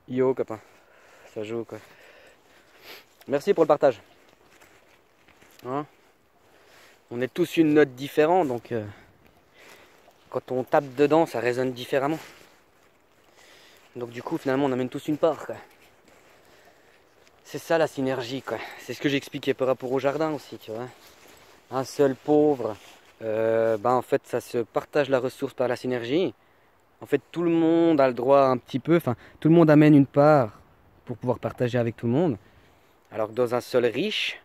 Yo, copain. Ça joue, quoi. Merci pour le partage. Hein, on est tous une note différente, donc quand on tape dedans, ça résonne différemment. Donc du coup, finalement, on amène tous une part, quoi. C'est ça la synergie, quoi. C'est ce que j'expliquais par rapport au jardin aussi, tu vois. Un seul pauvre, en fait, ça se partage la ressource par la synergie. En fait, tout le monde a le droit un petit peu, enfin, tout le monde amène une part pour pouvoir partager avec tout le monde. Alors que dans un seul riche,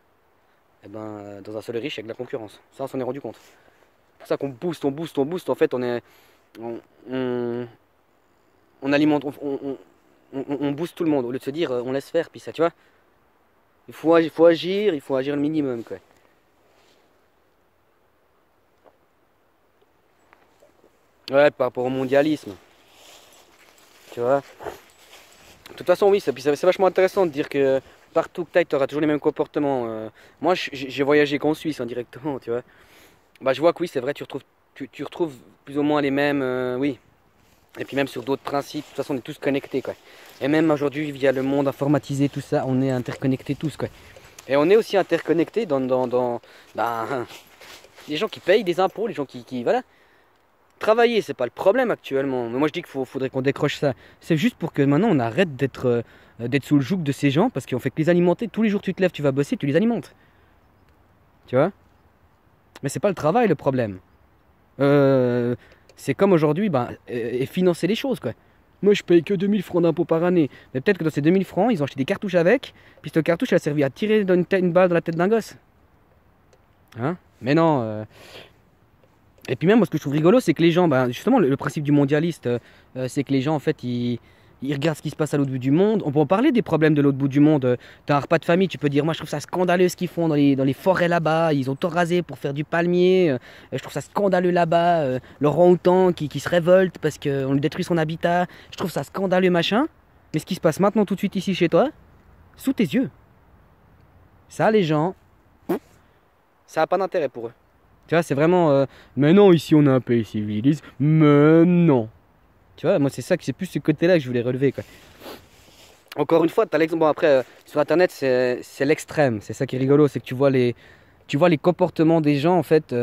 dans un seul riche, il y a de la concurrence. Ça, on s'en est rendu compte. C'est pour ça qu'on booste, on booste, on booste. En fait, on, on, on alimente, on booste tout le monde. Au lieu de se dire, on laisse faire, puis ça, tu vois. Il faut agir le minimum, quoi. Ouais, par rapport au mondialisme, tu vois. De toute façon, oui, c'est vachement intéressant de dire que partout que tu auras toujours les mêmes comportements. Moi, j'ai voyagé qu'en Suisse indirectement, tu vois. Bah, je vois que oui, c'est vrai, tu retrouves plus ou moins les mêmes, oui. Et puis même sur d'autres principes, de toute façon, on est tous connectés, quoi. Et même aujourd'hui, via le monde informatisé, tout ça, on est interconnectés tous, quoi. Et on est aussi interconnectés les gens qui payent des impôts, les gens voilà. Travailler, c'est pas le problème actuellement. Mais moi, je dis faudrait qu'on décroche ça. C'est juste pour que maintenant, on arrête d'être sous le joug de ces gens, parce qu'on fait que les alimenter. Tous les jours, tu te lèves, tu vas bosser, tu les alimentes. Tu vois? Mais c'est pas le travail le problème. Euh, c'est comme aujourd'hui, et financer les choses, quoi. Moi, je paye que 2 000 francs d'impôts par année. Mais peut-être que dans ces 2 000 francs, ils ont acheté des cartouches avec, puis cette cartouche, elle a servi à tirer une balle dans la tête d'un gosse. Hein? Mais non. Et puis même, moi, ce que je trouve rigolo, c'est que les gens, justement, le principe du mondialiste, c'est que les gens, en fait, ils regardent ce qui se passe à l'autre bout du monde. On peut en parler des problèmes de l'autre bout du monde. T'as un repas de famille, tu peux dire, moi, je trouve ça scandaleux ce qu'ils font dans les forêts là-bas. Ils ont tout rasé pour faire du palmier. Je trouve ça scandaleux là-bas. Le orang-outan qui se révolte parce qu'on lui détruit son habitat. Je trouve ça scandaleux, machin. Mais ce qui se passe maintenant, tout de suite, ici, chez toi, sous tes yeux, ça, les gens, ça n'a pas d'intérêt pour eux. Tu vois, c'est vraiment. Mais non, ici on a un pays civilisé. Mais non. Tu vois, moi c'est plus ce côté-là que je voulais relever, quoi. Encore une fois, t'as l'exemple. Bon, après, sur internet, c'est l'extrême. C'est ça qui est rigolo, c'est que tu vois les comportements des gens, en fait.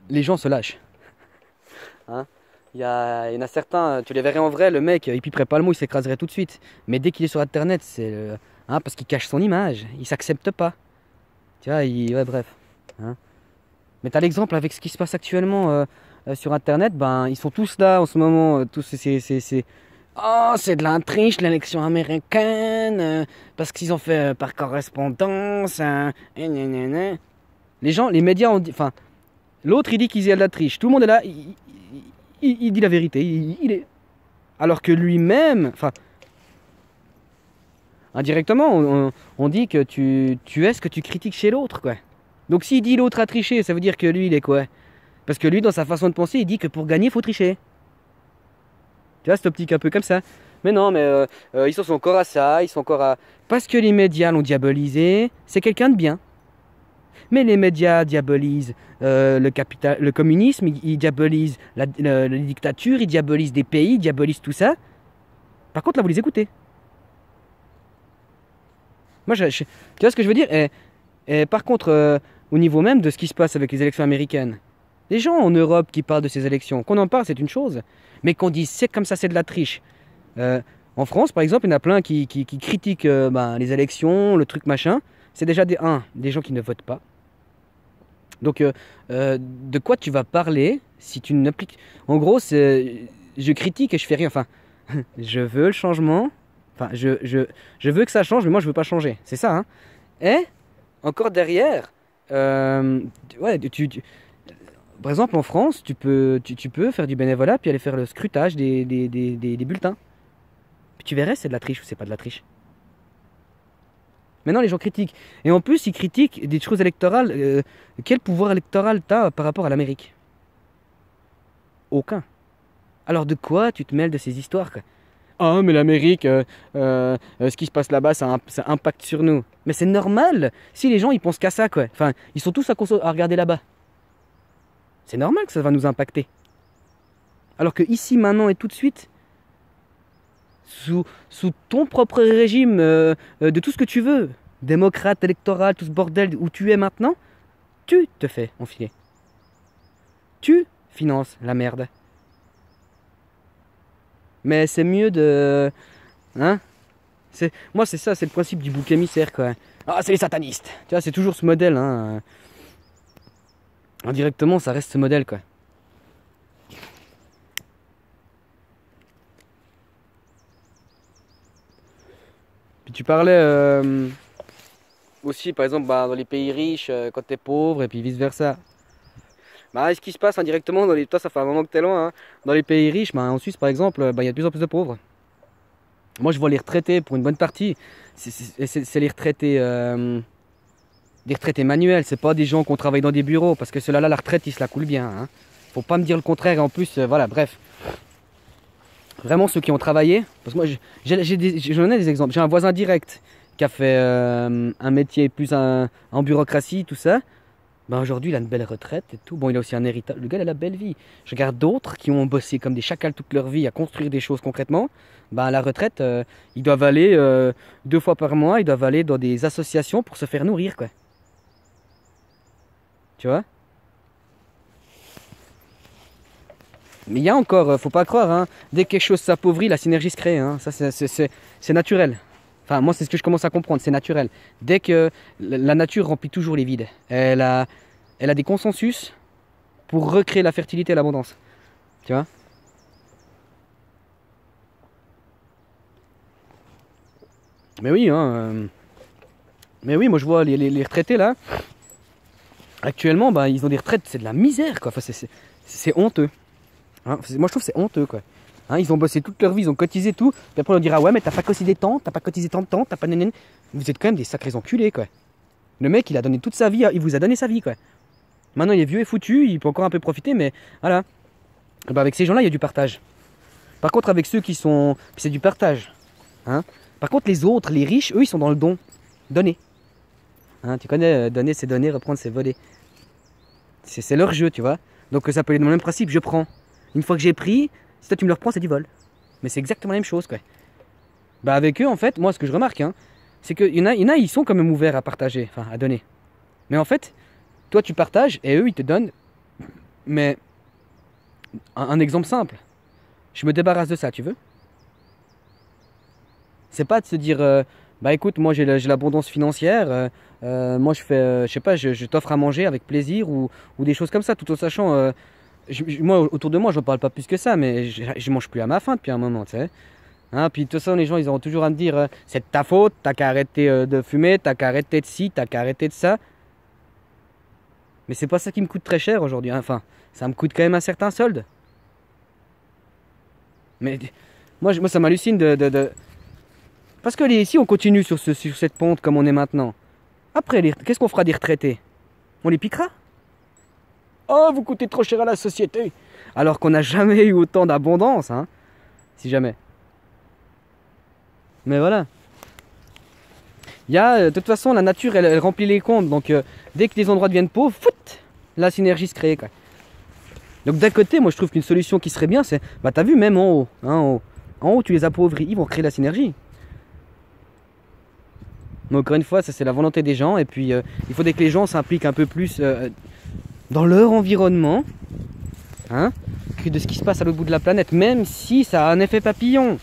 Les gens se lâchent. Hein. Il y en a certains, tu les verrais en vrai, le mec, il piperait pas le mot, il s'écraserait tout de suite. Mais dès qu'il est sur internet, parce qu'il cache son image, il s'accepte pas. Tu vois, ouais, bref. Hein. Mais tu as l'exemple avec ce qui se passe actuellement sur Internet, ils sont tous là en ce moment, tous Oh, c'est de l'intriche, l'élection américaine, parce qu'ils ont fait par correspondance, gna gna gna. Les gens, les médias ont dit, enfin, l'autre il dit qu'il y a de la triche, tout le monde est là, il dit la vérité, il est... Alors que lui-même, enfin, indirectement, on dit que tu es ce que tu critiques chez l'autre, quoi. Donc s'il dit l'autre a triché, ça veut dire que lui, il est quoi? Parce que lui, dans sa façon de penser, il dit que pour gagner, il faut tricher. Tu vois, cette optique un peu comme ça. Mais non, ils sont encore à ça, ils sont encore à... Parce que les médias l'ont diabolisé, c'est quelqu'un de bien. Mais les médias diabolisent le communisme, ils diabolisent la dictature, ils diabolisent des pays, ils diabolisent tout ça. Par contre, là, vous les écoutez. Moi, tu vois ce que je veux dire? Et par contre, au niveau même de ce qui se passe avec les élections américaines, les gens en Europe qui parlent de ces élections, qu'on en parle, c'est une chose. Mais qu'on dise c'est comme ça, c'est de la triche. En France, par exemple, il y en a plein qui critiquent les élections, le truc machin. C'est déjà des gens qui ne votent pas. Donc, de quoi tu vas parler si tu n'appliques... En gros, je critique et je fais rien. Enfin, je veux le changement. Enfin, je veux que ça change, mais moi, je veux pas changer. C'est ça, hein. Et, encore derrière, ouais, par exemple, en France, tu peux faire du bénévolat puis aller faire le scrutage des bulletins. Puis tu verrais, c'est de la triche ou c'est pas de la triche. Maintenant, les gens critiquent. Et en plus, ils critiquent des choses électorales. Quel pouvoir électoral t'as par rapport à l'Amérique? Aucun. Alors de quoi tu te mêles de ces histoires, quoi? Ah, mais l'Amérique, ce qui se passe là-bas, ça impacte sur nous. Mais c'est normal. Si les gens, ils pensent qu'à ça, quoi. Enfin, ils sont tous à regarder là-bas. C'est normal que ça va nous impacter. Alors que ici, maintenant et tout de suite, sous ton propre régime de tout ce que tu veux, démocrate, électoral, tout ce bordel où tu es maintenant, tu te fais enfiler. Tu finances la merde. Mais c'est mieux de... Hein? Moi, c'est ça, c'est le principe du bouc émissaire, quoi. Ah, c'est les satanistes. Tu vois, c'est toujours ce modèle, hein. Indirectement, ça reste ce modèle, quoi. Puis tu parlais aussi, par exemple, dans les pays riches, quand t'es pauvre, et puis vice-versa. Bah, ce qui se passe indirectement, toi, ça fait un moment que t'es loin, hein. Dans les pays riches, en Suisse, par exemple, il y a de plus en plus de pauvres. Moi, je vois les retraités, pour une bonne partie, c'est des retraités manuels, c'est pas des gens qui ont travaillé dans des bureaux, parce que ceux-là, la retraite, ils se la coulent bien, hein. Faut pas me dire le contraire, et en plus, voilà, bref. Vraiment, ceux qui ont travaillé, parce que moi, j'en ai des exemples. J'ai un voisin direct qui a fait un métier plus en bureaucratie, tout ça. Ben aujourd'hui, il a une belle retraite et tout. Bon, il a aussi un héritage. Le gars, il a la belle vie. Je regarde d'autres qui ont bossé comme des chacals toute leur vie à construire des choses concrètement. Ben à la retraite, ils doivent aller 2 fois par mois, ils doivent aller dans des associations pour se faire nourrir, quoi. Tu vois? Mais il y a encore, faut pas croire, hein, dès que quelque chose s'appauvrit, la synergie se crée, hein. Ça, c'est naturel. Enfin, moi, c'est ce que je commence à comprendre, c'est naturel. Dès que la nature remplit toujours les vides, elle a des consensus pour recréer la fertilité et l'abondance. Tu vois? Mais oui, hein, mais oui, moi je vois les retraités là, actuellement, bah, ils ont des retraites, c'est de la misère, quoi. Enfin, c'est honteux. Hein, moi je trouve que c'est honteux, quoi. Hein, ils ont bossé toute leur vie, ils ont cotisé tout. Puis après on leur dira ouais mais t'as pas cotisé tant, t'as pas cotisé tant de temps, t'as pas nénen. Vous êtes quand même des sacrés enculés, quoi. Le mec il a donné toute sa vie, il vous a donné sa vie, quoi. Maintenant il est vieux et foutu, il peut encore un peu profiter, mais voilà. Et bah, avec ces gens-là il y a du partage. Par contre avec ceux qui sont... c'est du partage. Hein. Par contre les autres, les riches, eux ils sont dans le don. Donner. Hein, tu connais, donner c'est donner, reprendre c'est voler. C'est leur jeu, tu vois. Donc ça peut être le même principe, je prends. Une fois que j'ai pris, si toi tu me le reprends, c'est du vol. Mais c'est exactement la même chose, quoi. Bah avec eux, en fait, moi ce que je remarque, hein, c'est qu'il y en a, ils sont quand même ouverts à partager, enfin à donner. Mais en fait, toi tu partages et eux ils te donnent. Mais un exemple simple. Je me débarrasse de ça, tu veux? C'est pas de se dire, bah écoute, moi j'ai l'abondance financière, moi je fais, je sais pas, je t'offre à manger avec plaisir ou des choses comme ça, tout en sachant, moi autour de moi je ne parle pas plus que ça, mais je mange plus à ma faim depuis un moment, tu sais. Hein, puis de toute façon les gens ils auront toujours à me dire, c'est de ta faute, t'as qu'à arrêter de fumer, t'as qu'à arrêter de ci, t'as qu'à arrêter de ça. Mais c'est pas ça qui me coûte très cher aujourd'hui, hein. Enfin, ça me coûte quand même un certain solde. Mais moi ça m'hallucine parce que si on continue sur cette pente comme on est maintenant, après, qu'est-ce qu'on fera des retraités? On les piquera? Oh, vous coûtez trop cher à la société. Alors qu'on n'a jamais eu autant d'abondance, hein. Si jamais. Mais voilà. Il y a, de toute façon, la nature, elle remplit les comptes. Donc, dès que les endroits deviennent pauvres, fout, la synergie se crée, quoi. Donc, d'un côté, moi, je trouve qu'une solution qui serait bien, c'est... Bah, t'as vu, même en haut, hein, en haut, tu les appauvris, ils vont créer la synergie. Mais encore une fois, ça, c'est la volonté des gens. Et puis, il faudrait que les gens s'impliquent un peu plus dans leur environnement, hein, que de ce qui se passe à l'autre bout de la planète. Même si ça a un effet papillon.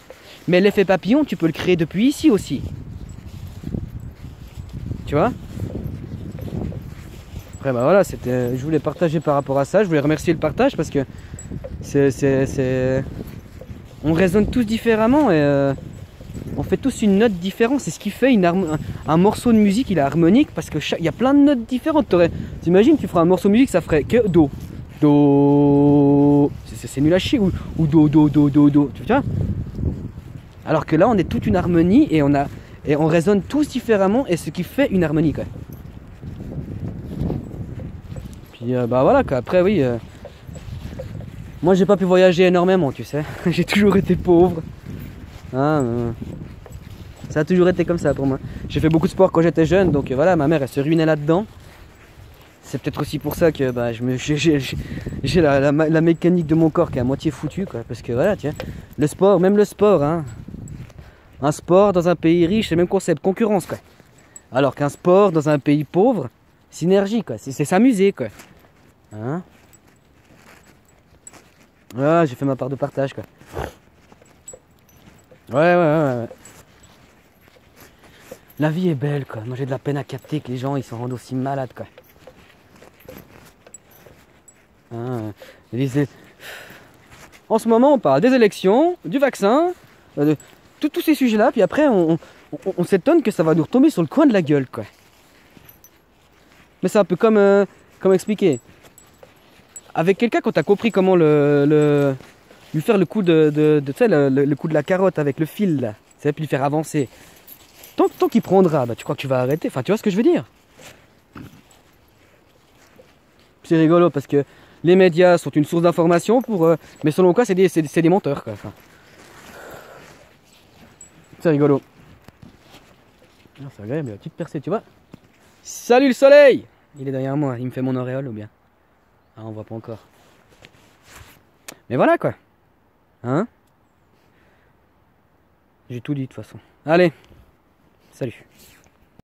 Mais l'effet papillon, tu peux le créer depuis ici aussi. Tu vois? Après, bah voilà, je voulais partager par rapport à ça. Je voulais remercier le partage parce que on raisonne tous différemment et on fait tous une note différente. C'est ce qui fait un morceau de musique, il est harmonique parce que il y a plein de notes différentes. T'imagines, tu feras un morceau de musique, ça ferait que do. Do. C'est nul à chier. Ou do, do, do, do, do. Tu vois? Alors que là, on est toute une harmonie et on résonne tous différemment et ce qui fait une harmonie, quoi. Puis bah voilà, quoi. Après, oui. Moi, j'ai pas pu voyager énormément, tu sais. J'ai toujours été pauvre. Hein, ça a toujours été comme ça pour moi. J'ai fait beaucoup de sport quand j'étais jeune, donc voilà, ma mère elle se ruinait là-dedans. C'est peut-être aussi pour ça que bah, j'ai la mécanique de mon corps qui est à moitié foutue, quoi. Parce que voilà, tiens, le sport, même le sport, hein, Un sport dans un pays riche, c'est le même concept, concurrence quoi. Alors qu'un sport dans un pays pauvre, synergie quoi, c'est s'amuser quoi. Hein? Ah, j'ai fait ma part de partage quoi. Ouais. La vie est belle quoi. Moi j'ai de la peine à capter que les gens ils s'en rendent aussi malades quoi. Hein, en ce moment on parle des élections, du vaccin, de tous ces sujets là, puis après on s'étonne que ça va nous retomber sur le coin de la gueule quoi. Mais c'est un peu comme expliquer. Avec quelqu'un quand t'as compris comment lui faire le coup tu sais, le coup de la carotte avec le fil là, c'est puis lui faire avancer. Tant qu'il prendra, bah tu crois que tu vas arrêter. Enfin, tu vois ce que je veux dire? C'est rigolo parce que les médias sont une source d'information mais selon quoi, c'est des menteurs quoi. Enfin, c'est rigolo. Ah, c'est agréable, la petite percée, tu vois. Salut le soleil! Il est derrière moi, il me fait mon auréole ou bien? Ah, on voit pas encore. Mais voilà quoi. Hein? J'ai tout dit de toute façon. Allez, salut.